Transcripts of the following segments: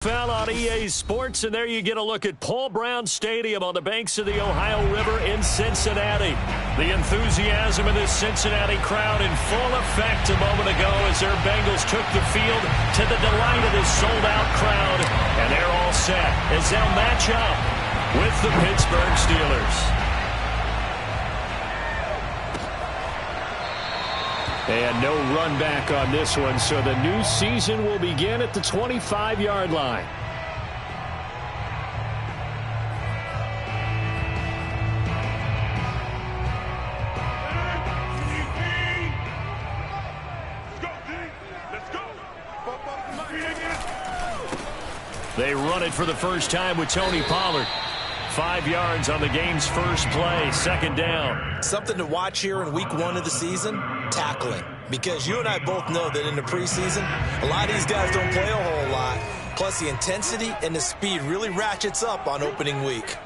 Fell on EA Sports, and there you get a look at Paul Brown Stadium on the banks of the Ohio River in Cincinnati. The enthusiasm of this Cincinnati crowd in full effect a moment ago as their Bengals took the field to the delight of this sold-out crowd. And they're all set as they'll match up with the Pittsburgh Steelers. And no run back on this one, so the new season will begin at the 25-yard line. They run it for the first time with Tony Pollard. 5 yards on the game's first play, second down. Something to watch here in week 1 of the season, tackling. Because you and I both know that in the preseason, a lot of these guys don't play a whole lot. Plus the intensity and the speed really ratchets up on opening week.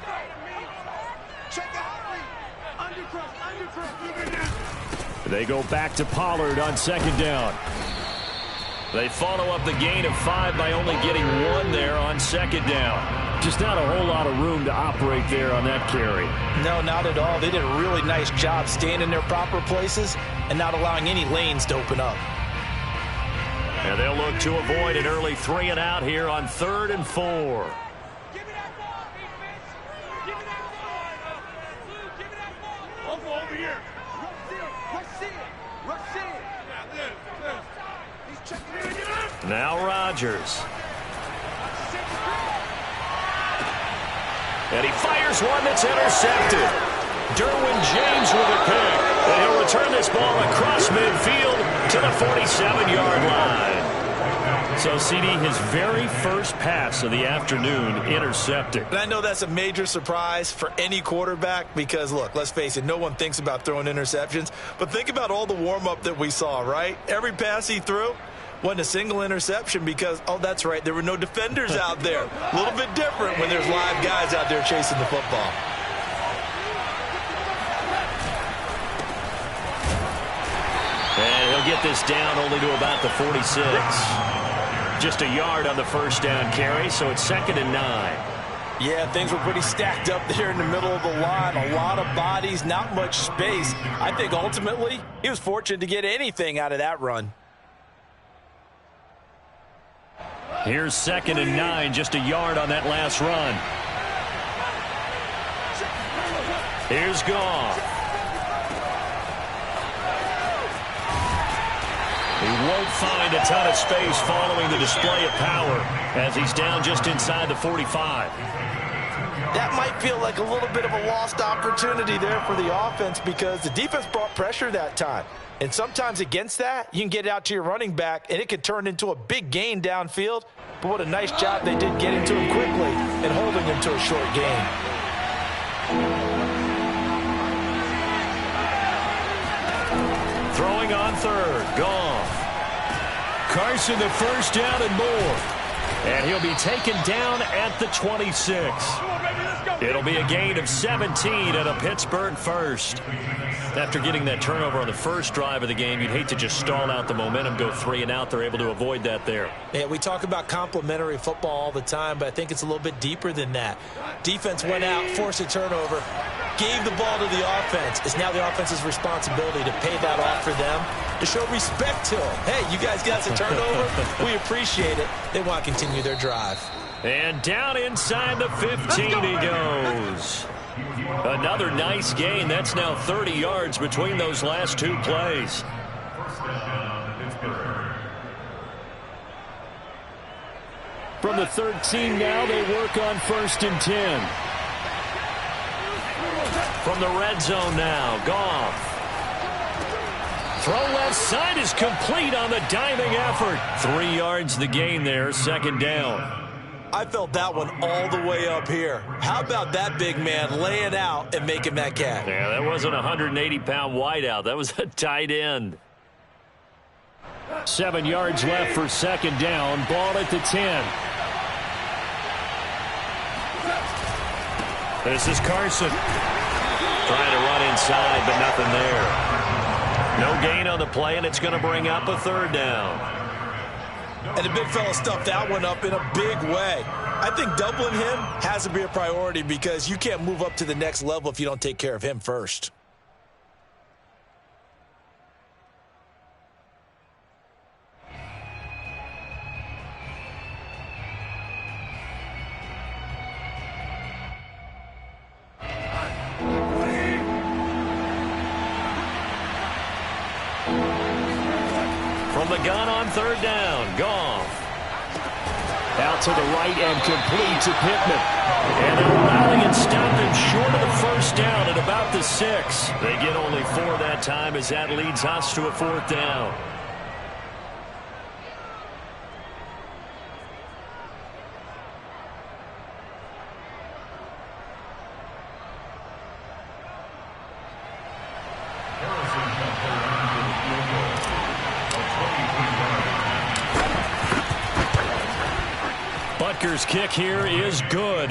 They go back to Pollard on second down. They follow up the gain of 5 by only getting 1 there on second down. Just not a whole lot of room to operate there on that carry. No, not at all. They did a really nice job staying in their proper places and not allowing any lanes to open up. And they'll look to avoid an early 3 and out here on 3rd and 4. Now Rodgers. And he fires one that's intercepted. Derwin James with a pick. And he'll return this ball across midfield to the 47-yard line. So, CD, his very first pass of the afternoon intercepted. And I know that's a major surprise for any quarterback because, look, let's face it, no one thinks about throwing interceptions. But think about all the warm-up that we saw, right? Every pass he threw wasn't a single interception because, oh, that's right, there were no defenders out there. A little bit different when there's live guys out there chasing the football. And he'll get this down only to about the 46. Just a yard on the first down carry, so it's 2nd and 9. Yeah, things were pretty stacked up there in the middle of the line. A lot of bodies, not much space. I think ultimately he was fortunate to get anything out of that run. Here's 2nd and 9, just a yard on that last run. Here's Goff. He won't find a ton of space following the display of power as he's down just inside the 45. That might feel like a little bit of a lost opportunity there for the offense because the defense brought pressure that time. And sometimes against that, you can get it out to your running back, and it could turn into a big gain downfield. But what a nice job they did getting to him quickly and holding him to a short gain. Throwing on 3rd, Goff. Carson the first down and more. And he'll be taken down at the 26. It'll be a gain of 17 and a Pittsburgh first. After getting that turnover on the first drive of the game, you'd hate to just stall out the momentum, go 3 and out. They're able to avoid that there. Yeah, we talk about complementary football all the time, but I think it's a little bit deeper than that. Defense went out, forced a turnover, gave the ball to the offense. It's now the offense's responsibility to pay that off for them, to show respect to them. Hey, you guys got the turnover. We appreciate it. They want to continue their drive. And down inside the 15 he goes. Another nice gain. That's now 30 yards between those last 2 plays. From the 13 now, they work on 1st and 10. From the red zone now, Goff. Throw left side is complete on the diving effort. 3 yards the gain there, 2nd down. I felt that one all the way up here. How about that big man laying out and making that catch? Yeah, that wasn't a 180-pound wideout. That was a tight end. 7 yards left for 2nd down. Ball at the 10. This is Carson. Trying to run inside, but nothing there. No gain on the play, and it's going to bring up a 3rd down. And the big fella stuffed that one up in a big way. I think doubling him has to be a priority because you can't move up to the next level if you don't take care of him first. From the gun on third down, Goff. Out to the right and complete to Pittman. And they'll rally and stop him short of the first down at about the 6. They get only 4 that time as that leads us to a 4th down. Butker's kick here is good.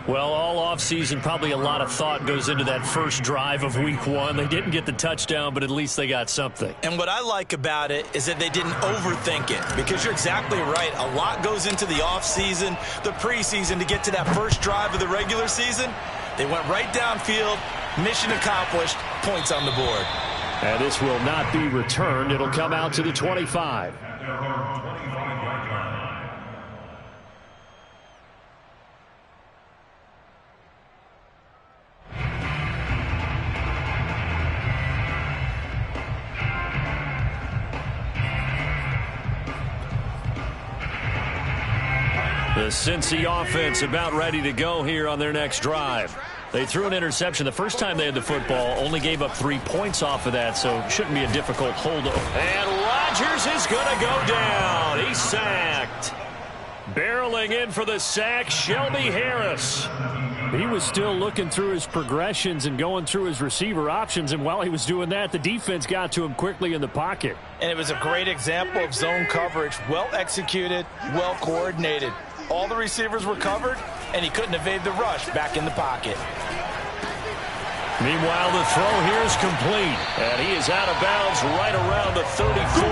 Well, all offseason, probably a lot of thought goes into that first drive of week 1. They didn't get the touchdown, but at least they got something. And what I like about it is that they didn't overthink it, because you're exactly right. A lot goes into the offseason, the preseason, to get to that first drive of the regular season. They went right downfield, mission accomplished, points on the board. And this will not be returned. It'll come out to the 25. The Cincy offense about ready to go here on their next drive. They threw an interception the first time they had the football, only gave up 3 points off of that, so it shouldn't be a difficult hold. And Rodgers is going to go down. He's sacked. Barreling in for the sack, Shelby Harris. He was still looking through his progressions and going through his receiver options, and while he was doing that, the defense got to him quickly in the pocket. And it was a great example of zone coverage, well executed, well coordinated. All the receivers were covered, and he couldn't evade the rush back in the pocket. Meanwhile, the throw here is complete, and he is out of bounds right around the 34.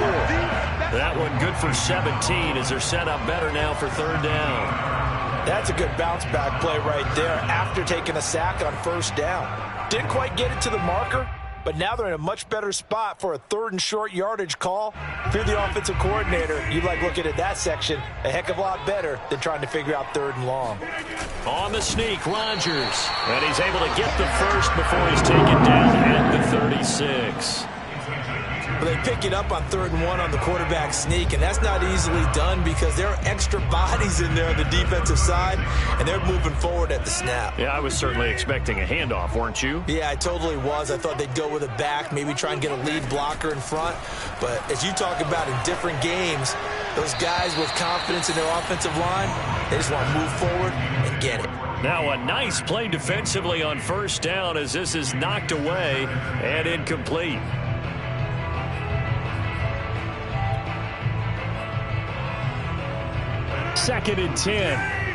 That one good for 17 as they're set up better now for 3rd down. That's a good bounce-back play right there after taking a sack on 1st down. Didn't quite get it to the marker, but now they're in a much better spot for a 3rd and short yardage call. If you're the offensive coordinator, you like looking at that section a heck of a lot better than trying to figure out 3rd and long. On the sneak, Rodgers. And he's able to get the first before he's taken down at the 36. But they pick it up on 3rd and 1 on the quarterback sneak, and that's not easily done because there are extra bodies in there on the defensive side, and they're moving forward at the snap. Yeah, I was certainly expecting a handoff, weren't you? Yeah, I totally was. I thought they'd go with a back, maybe try and get a lead blocker in front. But as you talk about in different games, those guys with confidence in their offensive line, they just want to move forward and get it. Now a nice play defensively on 1st down as this is knocked away and incomplete. Second and 10.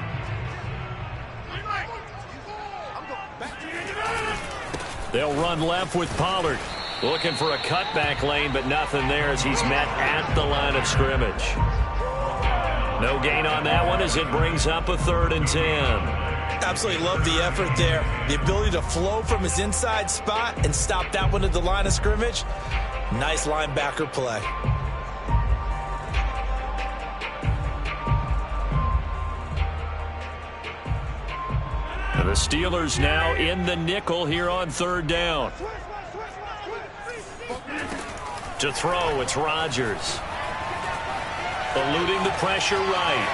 They'll run left with Pollard. Looking for a cutback lane, but nothing there as he's met at the line of scrimmage. No gain on that one as it brings up a 3rd and 10. Absolutely love the effort there. The ability to flow from his inside spot and stop that one at the line of scrimmage. Nice linebacker play. The Steelers now in the nickel here on 3rd down. To throw, it's Rodgers. Eluding the pressure right.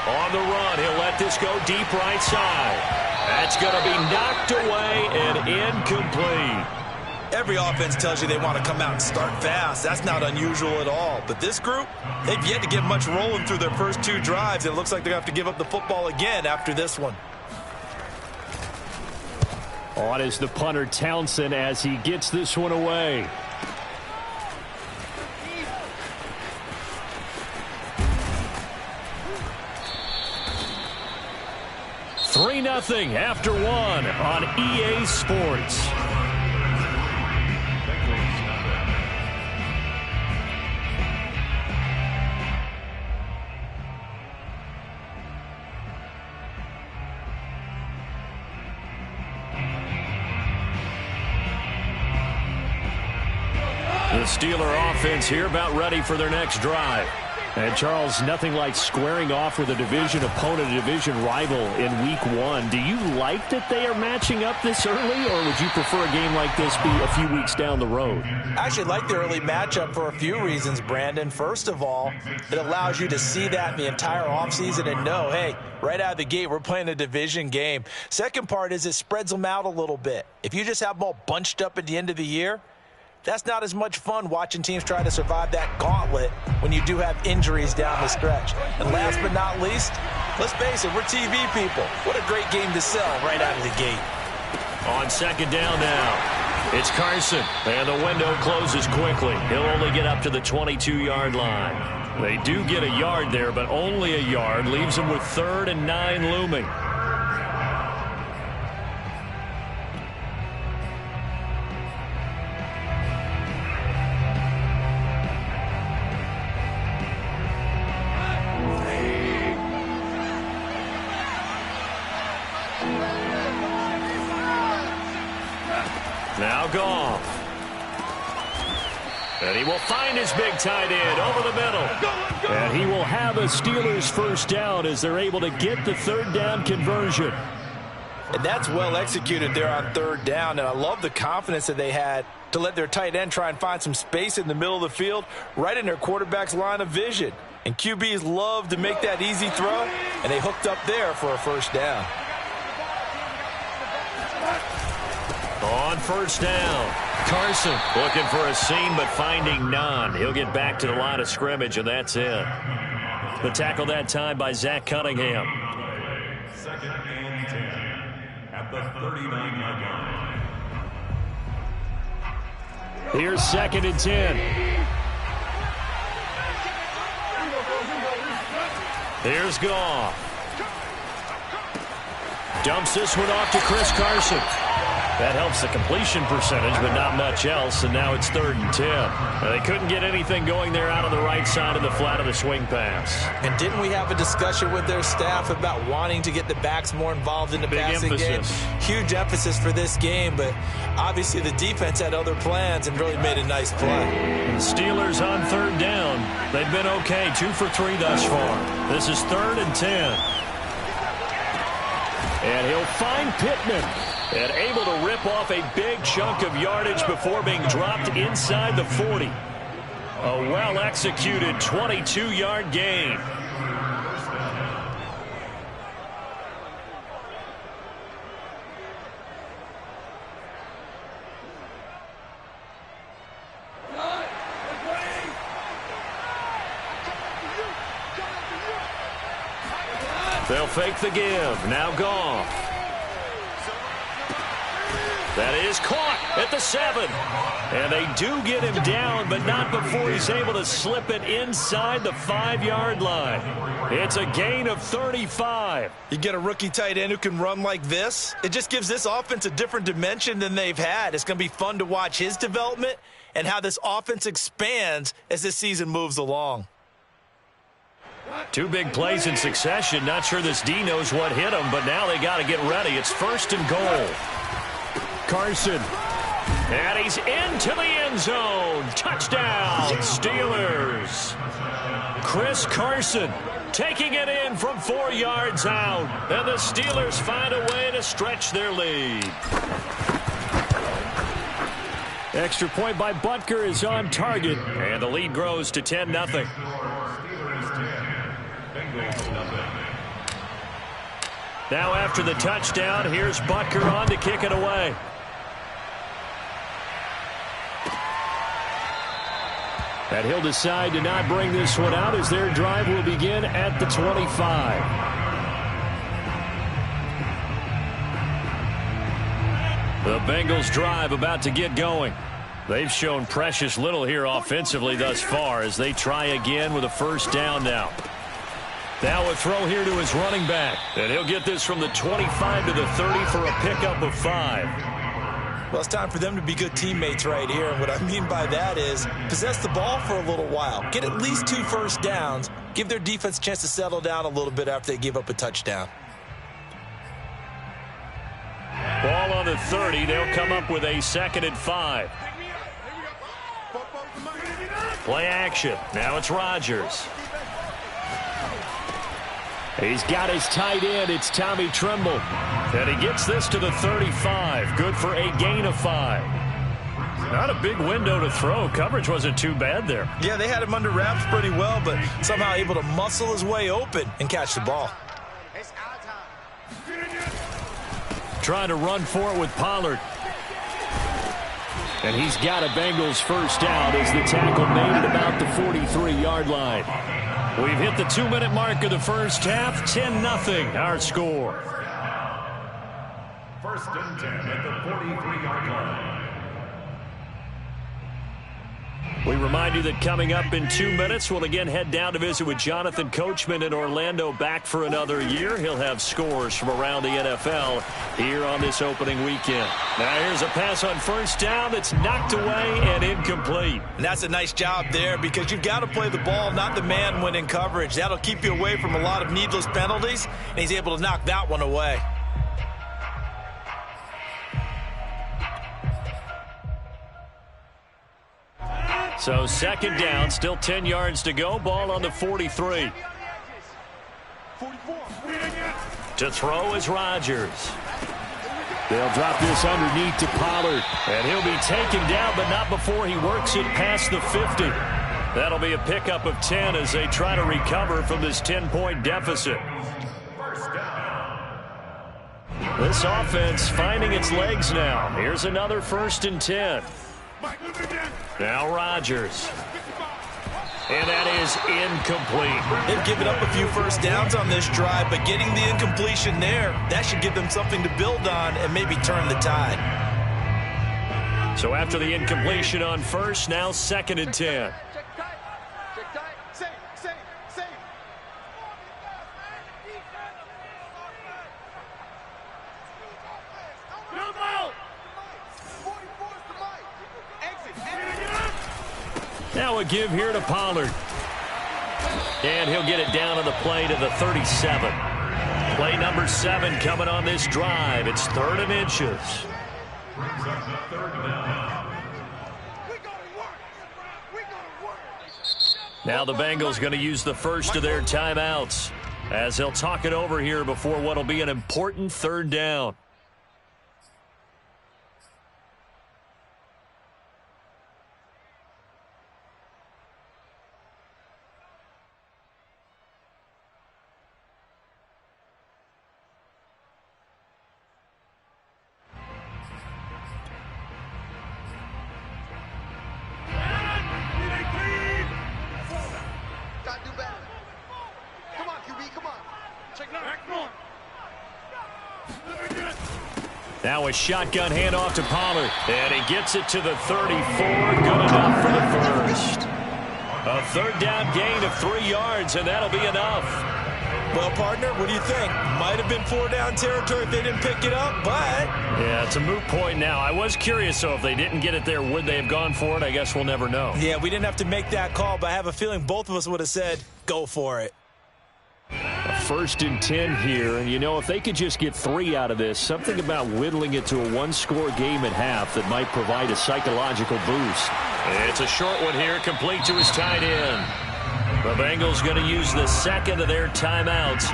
On the run, he'll let this go deep right side. That's going to be knocked away and incomplete. Every offense tells you they want to come out and start fast. That's not unusual at all. But this group, they've yet to get much rolling through their first 2 drives. It looks like they're going to have to give up the football again after this one. On is the punter Townsend as he gets this one away. Three 3-0 after 1 on EA Sports. Steeler offense here about ready for their next drive. And, Charles, nothing like squaring off with a division opponent, a division rival in Week 1. Do you like that they are matching up this early, or would you prefer a game like this be a few weeks down the road? I actually like the early matchup for a few reasons, Brandon. First of all, it allows you to see that in the entire offseason and know, hey, right out of the gate, we're playing a division game. Second part is it spreads them out a little bit. If you just have them all bunched up at the end of the year, that's not as much fun watching teams try to survive that gauntlet when you do have injuries down the stretch. And last but not least, let's face it, we're TV people. What a great game to sell right out of the gate. On second down now, it's Carson, and the window closes quickly. He'll only get up to the 22-yard line. They do get a yard there, but only a yard. Leaves them with 3rd and 9 looming. Now Goff. And he will find his big tight end over the middle. And he will have a Steelers first down as they're able to get the 3rd down conversion. And that's well executed there on 3rd down. And I love the confidence that they had to let their tight end try and find some space in the middle of the field, right in their quarterback's line of vision. And QBs love to make that easy throw, and they hooked up there for a first down. On first down, Carson looking for a seam but finding none. He'll get back to the line of scrimmage, and that's it. The tackle that time by Zach Cunningham. 2nd and 10 at the 39-yard line. Here's 2nd and 10. Here's Goff. Dumps this one off to Chris Carson. That helps the completion percentage, but not much else, and now it's 3rd and 10. They couldn't get anything going there out of the right side of the flat of the swing pass. And didn't we have a discussion with their staff about wanting to get the backs more involved in the passing game? Huge emphasis for this game, but obviously the defense had other plans and really made a nice play. The Steelers on 3rd down. They've been okay, 2 for 3 thus far. This is 3rd and 10. And he'll find Pittman. And able to rip off a big chunk of yardage before being dropped inside the 40. A well-executed 22-yard gain. They'll fake the give. Now Goff. That is caught at the 7. And they do get him down, but not before he's able to slip it inside the 5-yard line. It's a gain of 35. You get a rookie tight end who can run like this, it just gives this offense a different dimension than they've had. It's going to be fun to watch his development and how this offense expands as this season moves along. 2 big plays in succession. Not sure this D knows what hit him, but now they got to get ready. It's 1st and goal. Carson. And he's into the end zone. Touchdown, Steelers. Chris Carson taking it in from 4 yards out. And the Steelers find a way to stretch their lead. Extra point by Butker is on target. And the lead grows to 10-0. Now after the touchdown, here's Butker on to kick it away. And he'll decide to not bring this one out as their drive will begin at the 25. The Bengals drive about to get going. They've shown precious little here offensively thus far as they try again with a first down now. Now a throw here to his running back. And he'll get this from the 25 to the 30 for a pickup of 5. Well, it's time for them to be good teammates right here. And what I mean by that is possess the ball for a little while. Get at least 2 first downs. Give their defense a chance to settle down a little bit after they give up a touchdown. Ball on the 30. They'll come up with a 2nd and 5. Play action. Now it's Rodgers. He's got his tight end. It's Tommy Tremble. And he gets this to the 35. Good for a gain of 5. Not a big window to throw. Coverage wasn't too bad there. Yeah, they had him under wraps pretty well, but somehow able to muscle his way open and catch the ball. Trying to run for it with Pollard. And he's got a Bengals first down as the tackle made at about the 43-yard line. We've hit the 2-minute mark of the first half. 10-0 our score. First and 10 at the 43-yard line. We remind you that coming up in 2 minutes, we'll again head down to visit with Jonathan Coachman in Orlando, back for another year. He'll have scores from around the NFL here on this opening weekend. Now here's a pass on first down that's knocked away and incomplete. And that's a nice job there because you've got to play the ball, not the man when in coverage. That'll keep you away from a lot of needless penalties, and he's able to knock that one away. So second down, still 10 yards to go. Ball on the 43. To throw is Rodgers. They'll drop this underneath to Pollard. And he'll be taken down, but not before he works it past the 50. That'll be a pickup of 10 as they try to recover from this 10-point deficit. This offense finding its legs now. Here's another 1st and 10. Now Rodgers. And that is incomplete. They've given up a few first downs on this drive, but getting the incompletion there, that should give them something to build on and maybe turn the tide. So after the incompletion on first, now 2nd and 10. Now a give here to Pollard. And he'll get it down on the play to the 37. Play number 7 coming on this drive. It's 3rd and inches. Now the Bengals going to use the first of their timeouts as they'll talk it over here before what will be an important 3rd down. Now a shotgun handoff to Pollard. And he gets it to the 34. Good enough for the first. A 3rd down gain of 3 yards, and that'll be enough. Well, partner, what do you think? Might have been 4-down territory if they didn't pick it up, but... Yeah, it's a moot point now. I was curious, so if they didn't get it there, would they have gone for it? I guess we'll never know. Yeah, we didn't have to make that call, but I have a feeling both of us would have said, go for it. A 1st and 10 here, and you know, if they could just get 3 out of this, something about whittling it to a 1-score game at half that might provide a psychological boost. It's a short one here, complete to his tight end. The Bengals going to use the 2nd of their timeouts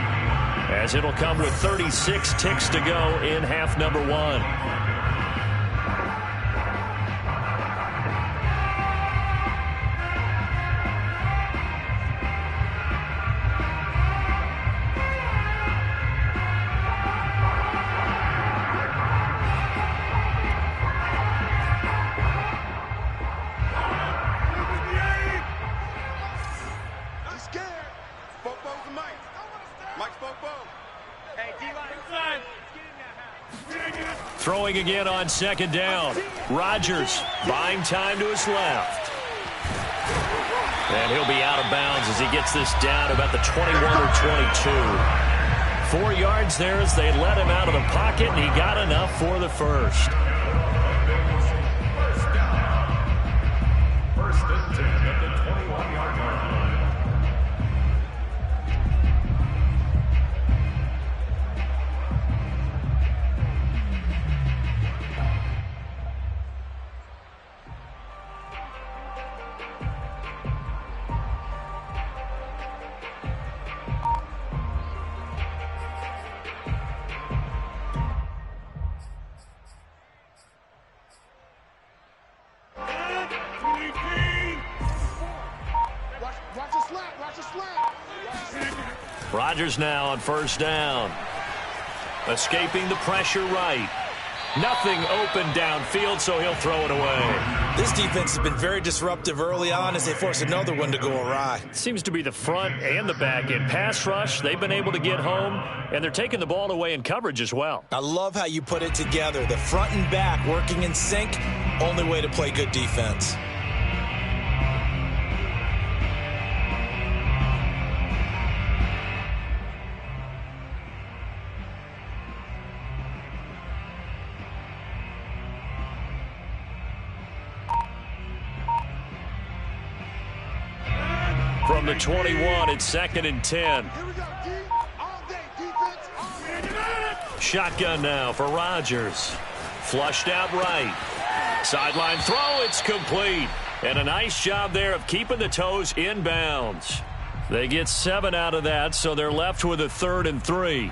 as it'll come with 36 ticks to go in half number 1. Throwing again on 2nd down. Rodgers buying time to his left. And he'll be out of bounds as he gets this down about the 21 or 22. 4 yards there as they let him out of the pocket, and he got enough for the first. First and 10 at the 21-yard line. Rodgers now on first down. Escaping the pressure right. Nothing open downfield, so he'll throw it away. This defense has been very disruptive early on as they force another one to go awry. Seems to be the front and the back end. Pass rush, they've been able to get home, and they're taking the ball away in coverage as well. I love how you put it together. The front and back working in sync, only way to play good defense. From the 21, it's 2nd and 10. Shotgun now for Rodgers. Flushed out right. Sideline throw, it's complete. And a nice job there of keeping the toes in bounds. They get 7 out of that, so they're left with a 3rd and 3.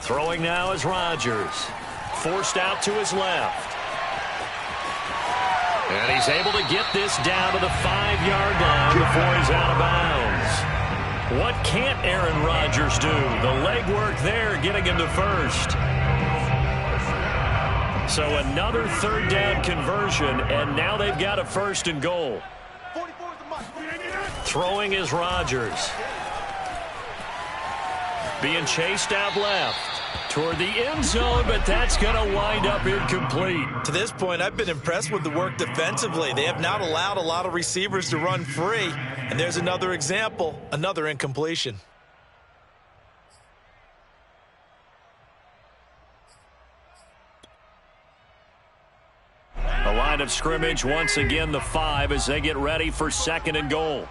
Throwing now is Rodgers. Forced out to his left. And he's able to get this down to the 5-yard line before he's out of bounds. What can't Aaron Rodgers do? The legwork there getting him to first. So another 3rd down conversion, and now they've got a 1st and goal. Throwing is Rodgers. Being chased out left toward the end zone, but that's going to wind up incomplete. To this point, I've been impressed with the work defensively. They have not allowed a lot of receivers to run free. And there's another example, another incompletion. The line of scrimmage, once again, the 5 as they get ready for 2nd and goal.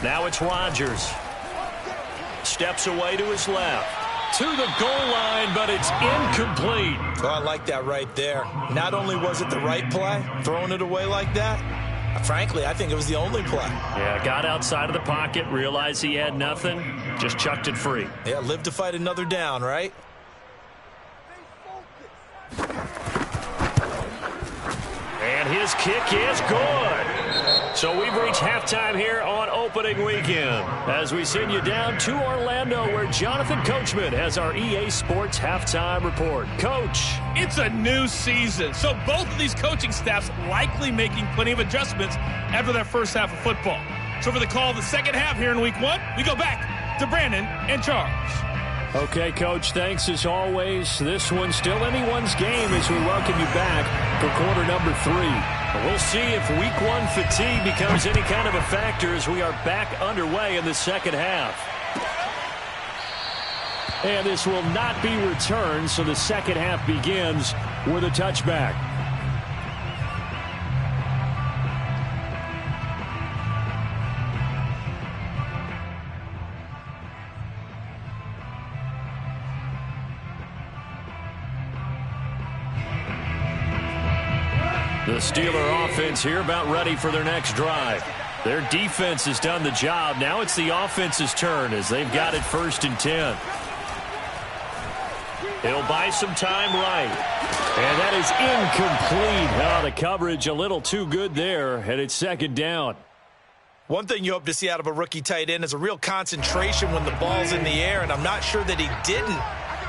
Now it's Rodgers. Steps away to his left. To the goal line, but it's incomplete. Oh, I like that right there. Not only was it the right play, throwing it away like that, frankly, I think it was the only play. Yeah, got outside of the pocket, realized he had nothing, just chucked it free. Yeah, live to fight another down, right? And his kick is good. So we've reached halftime here on opening weekend as we send you down to Orlando where Jonathan Coachman has our EA Sports halftime report. Coach. It's a new season, so both of these coaching staffs likely making plenty of adjustments after their first half of football. So for the call of the second half here in week 1, we go back to Brandon and Charles. Okay, Coach, thanks as always. This one's still anyone's game as we welcome you back for quarter number 3. We'll see if week 1 fatigue becomes any kind of a factor as we are back underway in the second half. And this will not be returned, so the second half begins with a touchback. The Steeler offense here about ready for their next drive. Their defense has done the job. Now it's the offense's turn as they've got it 1st and 10. He'll buy some time right. And that is incomplete. Oh, the coverage a little too good there, and it's 2nd down. One thing you hope to see out of a rookie tight end is a real concentration when the ball's in the air, and I'm not sure that he didn't,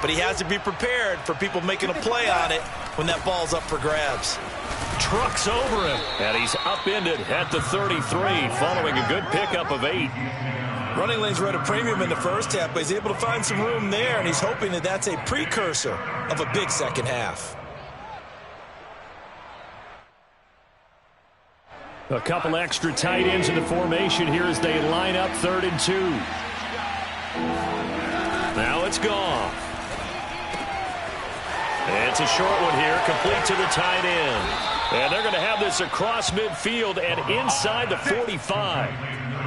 but he has to be prepared for people making a play on it when that ball's up for grabs. Trucks over him, and he's upended at the 33 following a good pickup of 8. Running lanes were at a premium in the first half, but he's able to find some room there, and he's hoping that that's a precursor of a big second half. A couple extra tight ends in the formation here as they line up 3rd and 2. Now it's Goff. It's a short one here, complete to the tight end. And they're going to have this across midfield and inside the 45.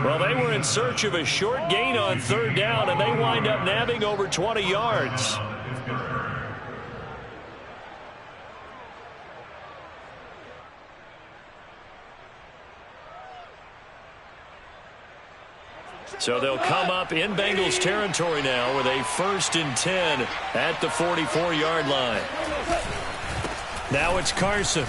Well, they were in search of a short gain on third down, and they wind up nabbing over 20 yards. So they'll come up in Bengals territory now with a 1st and 10 at the 44-yard line. Now it's Carson.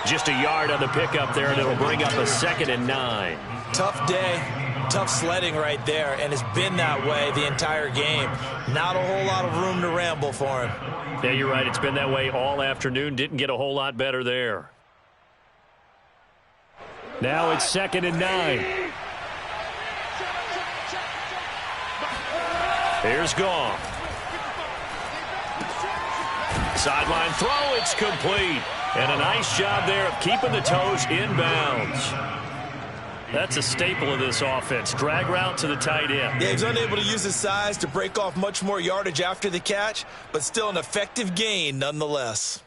Just a yard on the pickup there, and it'll bring up a 2nd and 9. Tough day, tough sledding right there, and it's been that way the entire game. Not a whole lot of room to ramble for him. Yeah, you're right. It's been that way all afternoon. Didn't get a whole lot better there. Now it's 2nd and 9. Here's Goff. Sideline throw, it's complete. And a nice job there of keeping the toes inbounds. That's a staple of this offense. Drag route to the tight end. Yeah, he's unable to use his size to break off much more yardage after the catch, but still an effective gain nonetheless.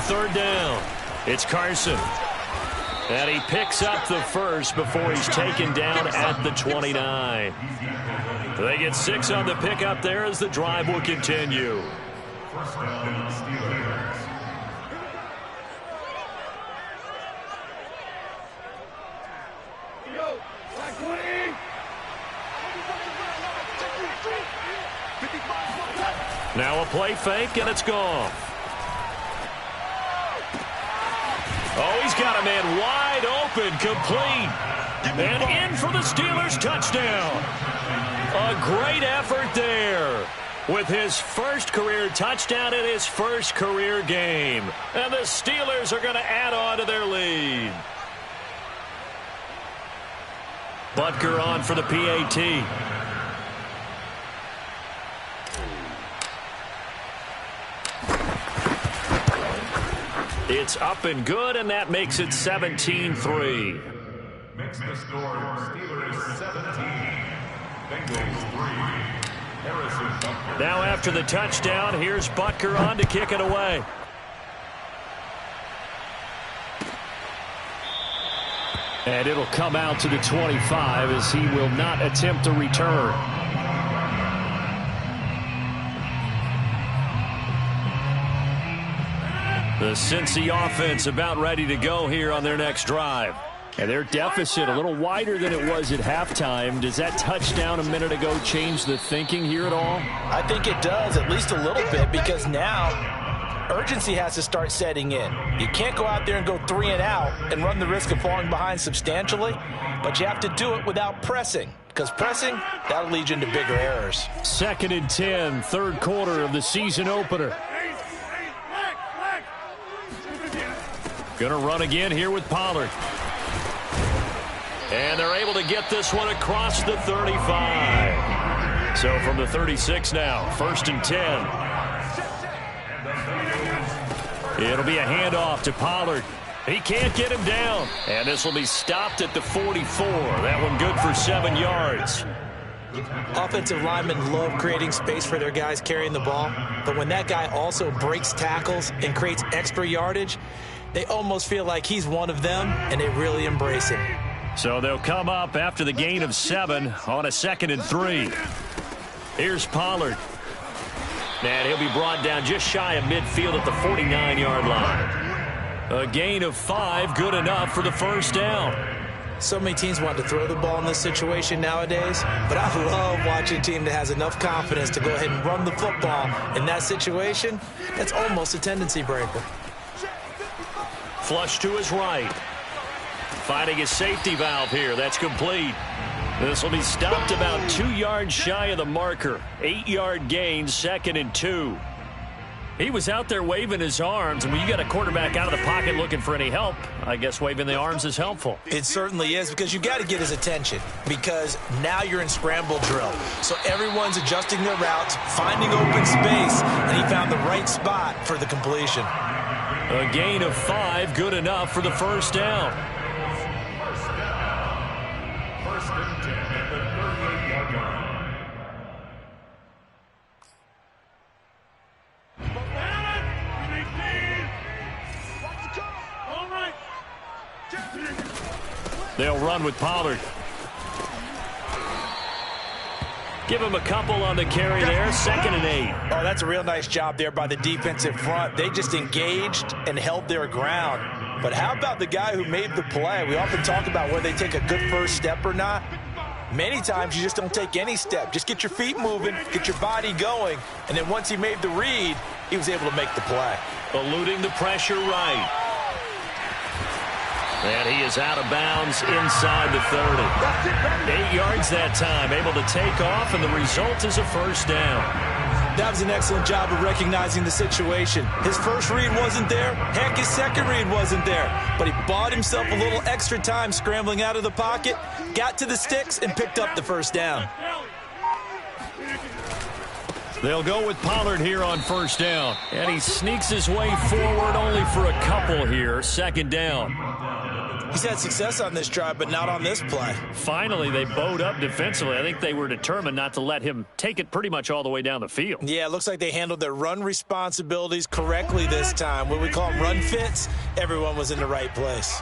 Third down. It's Carson. And he picks up the first before he's taken down at the 29. They get 6 on the pickup there as the drive will continue. First down, Steelers. Now a play fake, and it's gone. Oh, he's got a man wide open, complete. And in for the Steelers touchdown. A great effort there with his first career touchdown in his first career game. And the Steelers are going to add on to their lead. Butker on for the PAT. It's up and good, and that makes it 17-3. Makes the score Steelers 17, Bengals 3. Harrison Butker. Now after the touchdown, here's Butker on to kick it away. And it'll come out to the 25 as he will not attempt a return. The Cincy offense about ready to go here on their next drive. And their deficit a little wider than it was at halftime. Does that touchdown a minute ago change the thinking here at all? I think it does, at least a little bit, because now urgency has to start setting in. You can't go out there and go 3 and out and run the risk of falling behind substantially, but you have to do it without pressing, because pressing, that'll lead you into bigger errors. 2nd and 10, third quarter of the season opener. Going to run again here with Pollard. And they're able to get this one across the 35. So from the 36 now, 1st and 10. It'll be a handoff to Pollard. He can't get him down. And this will be stopped at the 44. That one good for 7 yards. Offensive linemen love creating space for their guys carrying the ball. But when that guy also breaks tackles and creates extra yardage, they almost feel like he's one of them, and they really embrace him. So they'll come up after the gain of 7 on a 2nd and 3. Here's Pollard. And he'll be brought down just shy of midfield at the 49-yard line. A gain of 5, good enough for the first down. So many teams want to throw the ball in this situation nowadays, but I love watching a team that has enough confidence to go ahead and run the football in that situation. That's almost a tendency breaker. Flush to his right. Finding his safety valve here. That's complete. This will be stopped about 2 yards shy of the marker. 8-yard gain, 2nd and 2. He was out there waving his arms, and when you got a quarterback out of the pocket looking for any help, I guess waving the arms is helpful. It certainly is, because you got to get his attention, because now you're in scramble drill. So everyone's adjusting their routes, finding open space, and he found the right spot for the completion. A gain of 5, good enough for the first down. First and 10 at the 38-yard line. They'll run with Pollard. Give him a couple on the carry there. 2nd and 8. Oh, that's a real nice job there by the defensive front. They just engaged and held their ground. But how about the guy who made the play? We often talk about whether they take a good first step or not. Many times you just don't take any step. Just get your feet moving, get your body going, and then once he made the read, he was able to make the play. Eluding the pressure right. And he is out of bounds inside the 30. 8 yards that time, able to take off, and the result is a first down. That was an excellent job of recognizing the situation. His first read wasn't there. Heck, his second read wasn't there. But he bought himself a little extra time scrambling out of the pocket, got to the sticks, and picked up the first down. They'll go with Pollard here on first down. And he sneaks his way forward only for a couple here. 2nd down. He's had success on this drive, but not on this play. Finally, they bowed up defensively. I think they were determined not to let him take it pretty much all the way down the field. Yeah, it looks like they handled their run responsibilities correctly this time. What we call them run fits, everyone was in the right place.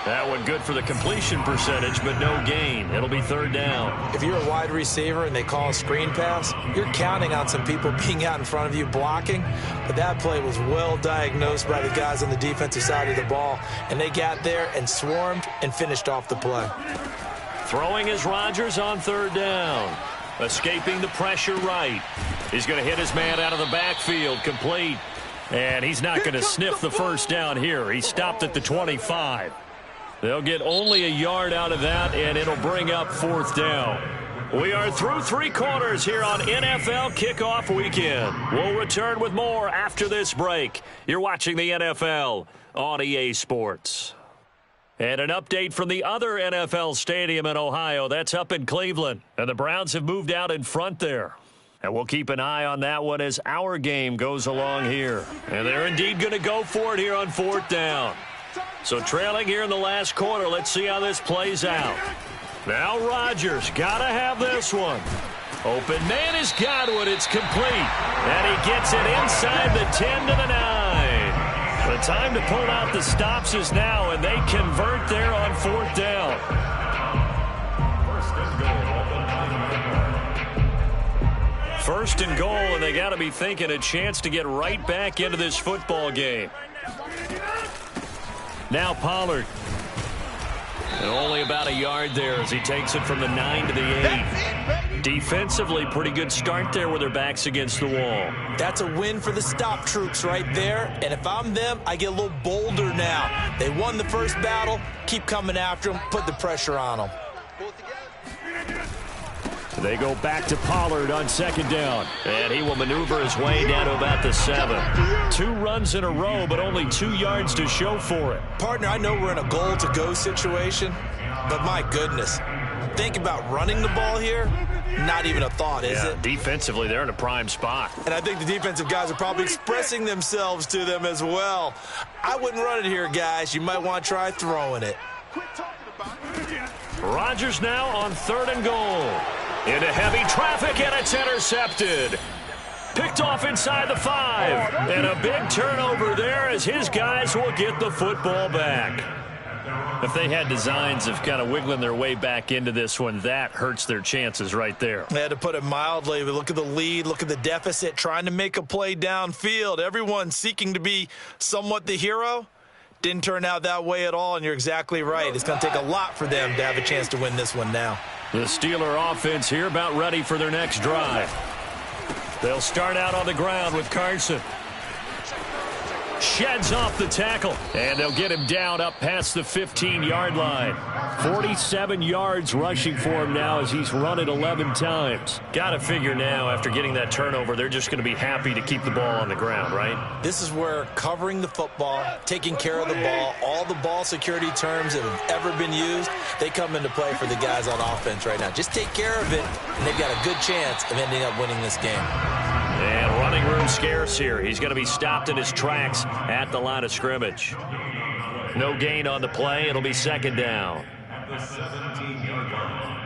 That one good for the completion percentage, but no gain. It'll be 3rd down. If you're a wide receiver and they call a screen pass, you're counting on some people being out in front of you blocking. But that play was well diagnosed by the guys on the defensive side of the ball. And they got there and swarmed and finished off the play. Throwing is Rodgers on 3rd down. Escaping the pressure right. He's going to hit his man out of the backfield. Complete. And he's not going to sniff the first down here. He stopped at the 25. They'll get only a yard out of that, and it'll bring up 4th down. We are through 3 quarters here on NFL Kickoff Weekend. We'll return with more after this break. You're watching the NFL on EA Sports. And an update from the other NFL stadium in Ohio. That's up in Cleveland. And the Browns have moved out in front there. And we'll keep an eye on that one as our game goes along here. And they're indeed going to go for it here on 4th down. So trailing here in the last quarter, let's see how this plays out. Now Rodgers, gotta have this one. Open man is Godwin, it's complete. And he gets it inside the 10 to the 9. The time to pull out the stops is now, and they convert there on 4th down. First and goal, and they got to be thinking a chance to get right back into this football game. Now Pollard. And only about a yard there as he takes it from the 9 to the 8. Defensively, pretty good start there with their backs against the wall. That's a win for the stop troops right there. And if I'm them, I get a little bolder now. They won the first battle. Keep coming after them. Put the pressure on them. They go back to Pollard on 2nd down. And he will maneuver his way down to about the 7. 2 runs in a row, but only 2 yards to show for it. Partner, I know we're in a goal-to-go situation, but my goodness. Think about running the ball here. Not even a thought, is it? Defensively, they're in a prime spot. And I think the defensive guys are probably expressing themselves to them as well. I wouldn't run it here, guys. You might want to try throwing it. Rodgers now on 3rd and goal. Into heavy traffic, and it's intercepted. Picked off inside the 5. And a big turnover there as his guys will get the football back. If they had designs of kind of wiggling their way back into this one, that hurts their chances right there. They had to put it mildly. But look at the lead, look at the deficit, trying to make a play downfield. Everyone seeking to be somewhat the hero. Didn't turn out that way at all, and you're exactly right. It's going to take a lot for them to have a chance to win this one now. The Steeler offense here about ready for their next drive. They'll start out on the ground with Carson. sheds off the tackle, and they'll get him down up past the 15-yard line. 47 yards rushing for him now as he's run it 11 times. Got to figure now, after getting that turnover, they're just going to be happy to keep the ball on the ground, right? This is where covering the football, taking care of the ball, all the ball security terms that have ever been used, they come into play for the guys on offense right now. Just take care of it, and they've got a good chance of ending up winning this game. And running room scarce here. He's going to be stopped in his tracks at the line of scrimmage. No gain on the play. It'll be second down. The 17-yard line.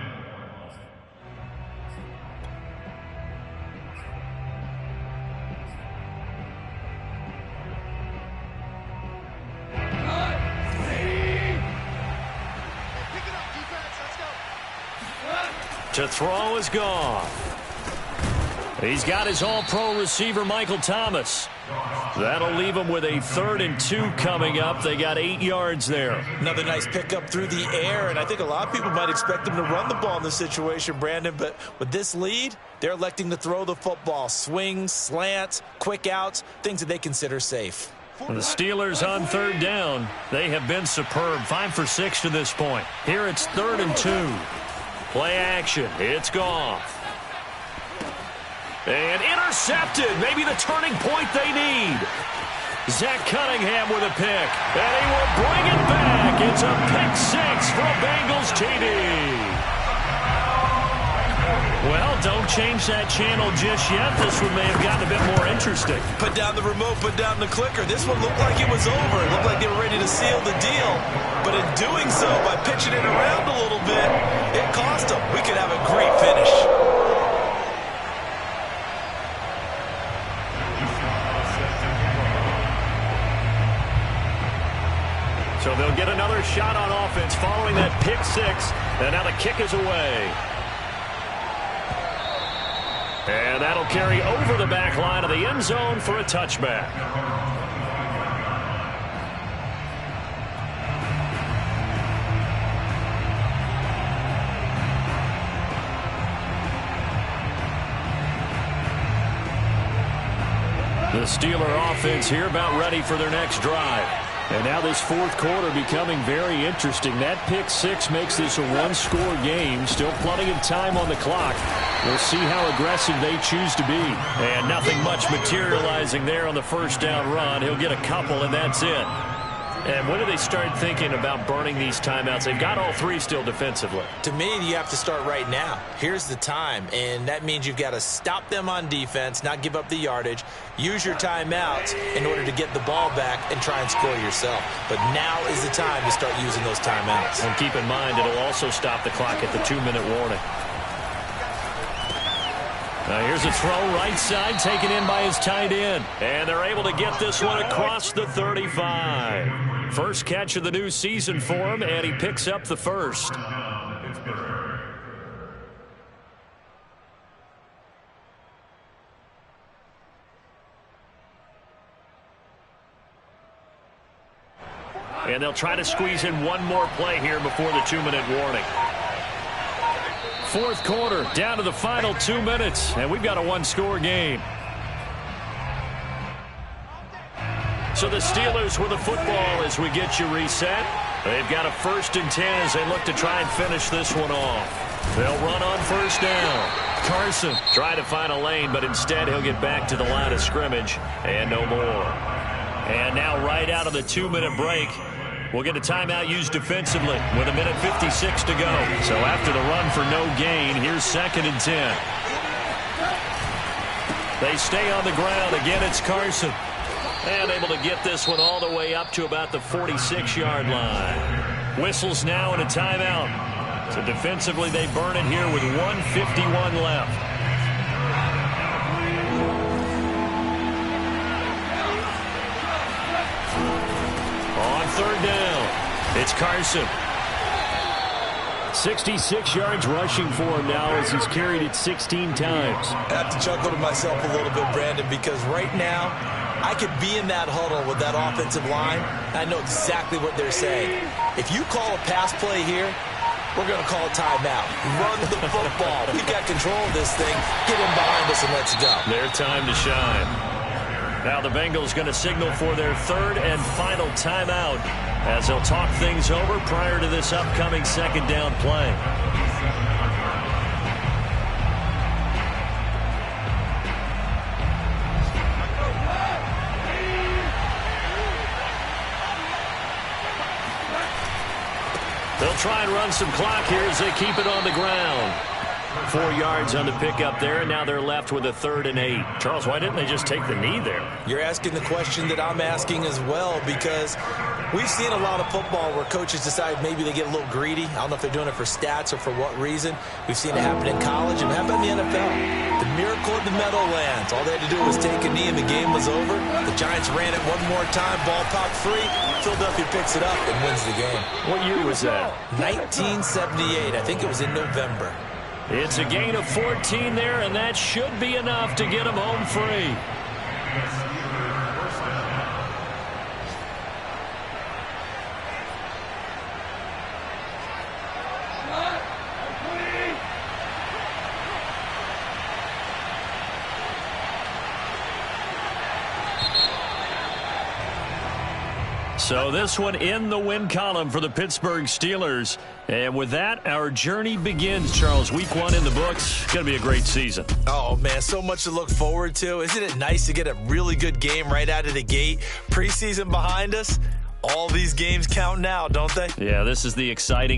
To throw is gone. He's got his all-pro receiver, Michael Thomas. That'll leave him with a 3rd and 2 coming up. They got 8 yards there. Another nice pickup through the air, and I think a lot of people might expect them to run the ball in this situation, Brandon, but with this lead, they're electing to throw the football. Swings, slants, quick outs, things that they consider safe. The Steelers on 3rd down. They have been superb. 5 for 6 to this point. Here it's 3rd and 2. Play action. It's Goff. And intercepted. Maybe the turning point they need. Zach Cunningham with a pick. And he will bring it back. It's a pick 6 for a Bengals TD. Well, don't change that channel just yet. This one may have gotten a bit more interesting. Put down the remote, put down the clicker. This one looked like it was over. It looked like they were ready to seal the deal. But in doing so, by pitching it around a little bit, it cost them. We could have a great finish. So they'll get another shot on offense following that pick 6. And now the kick is away. And that'll carry over the back line of the end zone for a touchback. The Steeler offense here about ready for their next drive. And now this 4th quarter becoming very interesting. That pick 6 makes this a 1-score game. Still plenty of time on the clock. We'll see how aggressive they choose to be. And nothing much materializing there on the first down run. He'll get a couple, and that's it. And when do they start thinking about burning these timeouts? They've got all 3 still defensively. To me, you have to start right now. Here's the time, and that means you've got to stop them on defense, not give up the yardage, use your timeouts in order to get the ball back and try and score yourself. But now is the time to start using those timeouts. And keep in mind, it'll also stop the clock at the 2-minute warning. Now here's a throw right side taken in by his tight end. And they're able to get this one across the 35. First catch of the new season for him, and he picks up the first. And they'll try to squeeze in one more play here before the 2-minute warning. 4th quarter, down to the final 2 minutes, and we've got a 1-score game. So the Steelers with the football as we get you reset. They've got a 1st and 10 as they look to try and finish this one off. They'll run on 1st down. Carson trying to find a lane, but instead he'll get back to the line of scrimmage and no more. And now right out of the 2-minute break, we'll get a timeout used defensively with 1:56 to go. So after the run for no gain, here's 2nd and 10. They stay on the ground. Again, it's Carson. And able to get this one all the way up to about the 46-yard line. Whistles now and a timeout. So defensively, they burn it here with 1:51 left. On 3rd down, it's Carson. 66 yards rushing for him now as he's carried it 16 times. I have to chuckle to myself a little bit, Brandon, because right now, I could be in that huddle with that offensive line. I know exactly what they're saying. If you call a pass play here, we're going to call a timeout. Run the football. We got control of this thing. Get him behind us and let's go. Their time to shine. Now the Bengals going to signal for their third and final timeout as they'll talk things over prior to this upcoming second down play. They'll try and run some clock here as they keep it on the ground. 4 yards on the pickup there, and now they're left with a 3rd and 8. Charles, why didn't they just take the knee there? You're asking the question that I'm asking as well, because we've seen a lot of football where coaches decide maybe they get a little greedy. I don't know if they're doing it for stats or for what reason. We've seen it happen in college, and how about in the NFL? The miracle of the Meadowlands. All they had to do was take a knee, and the game was over. The Giants ran it one more time, ball popped free. Philadelphia picks it up and wins the game. What year was that? 1978. I think it was in November. It's a gain of 14 there, and that should be enough to get them home free. So this one in the win column for the Pittsburgh Steelers. And with that, our journey begins, Charles. Week 1 in the books. Going to be a great season. Oh, man, so much to look forward to. Isn't it nice to get a really good game right out of the gate? Preseason behind us. All these games count now, don't they? Yeah, this is the exciting